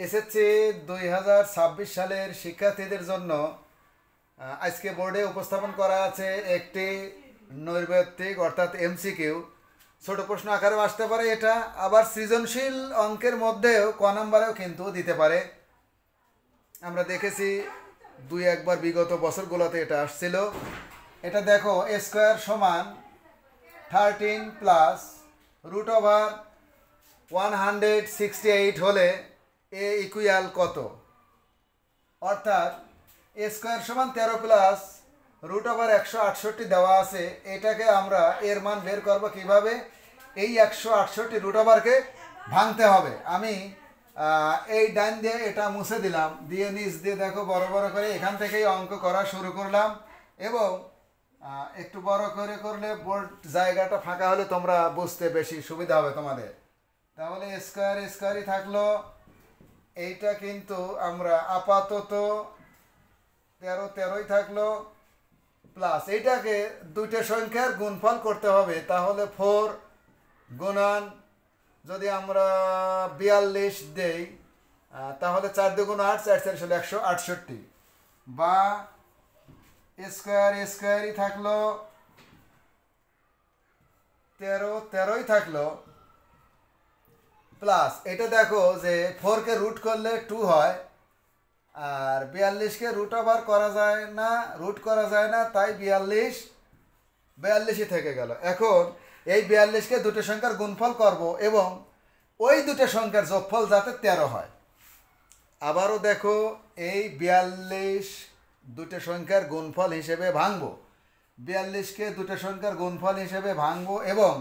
SSC 2026 সালের শিক্ষার্থীদের জন্য আজকে বোর্ডে উপস্থাপন করা আছে একটি নৈর্ব্যক্তিক অর্থাৎ এমসিকিউ। ছোট প্রশ্ন আকারেও আসতে পারে এটা, আবার সৃজনশীল অঙ্কের মধ্যেও ক নাম্বারেও কিন্তু দিতে পারে। আমরা দেখেছি দুই একবার বিগত বছরগুলোতে এটা আসছিল। এটা দেখো, এ স্কোয়ার সমান 13 প্লাস রুট ওভার 168 হলে এ ইকুয়াল কত? অর্থাৎ এ স্কোয়ার সমান 13 প্লাস রুট ওভার 168 দেওয়া আছে। এটাকে আমরা এর মান বের করব কিভাবে? এই 168 রুট ওভারকে ভাঙতে হবে। আমি এই ডাইন দিয়ে এটা মুছে দিলাম, দিয়ে নিচ দিয়ে দেখো বড় বড় করে এখান থেকেই অঙ্ক করা শুরু করলাম। এবং একটু বড় করে করলে বোর্ড জায়গাটা ফাঁকা হলে তোমরা বুঝতে বেশি সুবিধা হবে তোমাদের। তাহলে স্কোয়ার স্কোয়ারই থাকলো। এইটা কিন্তু আমরা আপাতত 13 থাকলো, প্লাস এইটাকে দুইটা সংখ্যার গুণফল করতে হবে। তাহলে 4 গুণন যদি আমরা 42 দেই, তাহলে 4 দুগুণ 8, 4 4 হলো 168, বা স্কোয়ার স্কোয়ারই থাকলো, 13 থাকলো, প্লাস এটা দেখো যে 4কে রুট করলে 2 হয়, আর 42কে রুট ওভার করা যায় না, রুট করা যায় না, তাই 42ই থেকে গেল। এখন এই 42কে দুটো সংখ্যার গুণফল করব এবং ওই দুটো সংখ্যার যোগফল যাতে 13 হয়। আবারও দেখো, এই 42 দুটো সংখ্যার গুণফল হিসেবে ভাঙবো, 42কে দুটো সংখ্যার গুণফল হিসেবে ভাঙবো এবং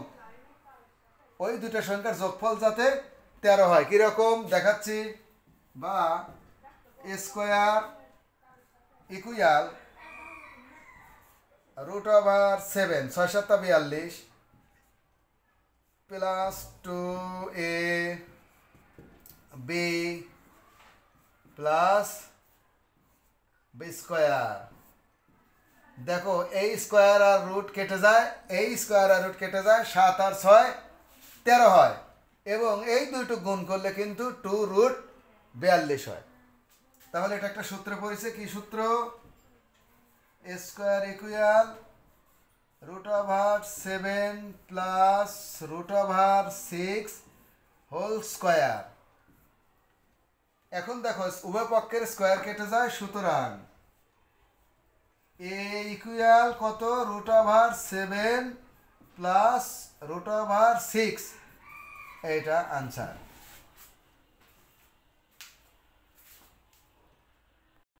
ওই দুটো সংখ্যার যোগফল যাতে 13 হয়। কীরকম দেখাচ্ছি, বা square equal root over 7, 6 7 42 plus 2ab plus B square. দেখো, এই স্কোয়ার আর রুট কেটে যায়, এই স্কোয়ার আর রুট কেটে যায়, 7 আর 6 13 হয়, এবং এই দুটো গুণ করলে কিন্তু 2√42 হয়। তাহলে এটা একটা সূত্র পড়েছে। কি সূত্র? Square equal root over 7 plus root over 6 whole square. এখন দেখো, উভয় পক্ষের স্কোয়ার কেটে যায়, সুতরাং এ ইকুয়াল কত? Root over 7 plus root over 6, এইটা আনসার।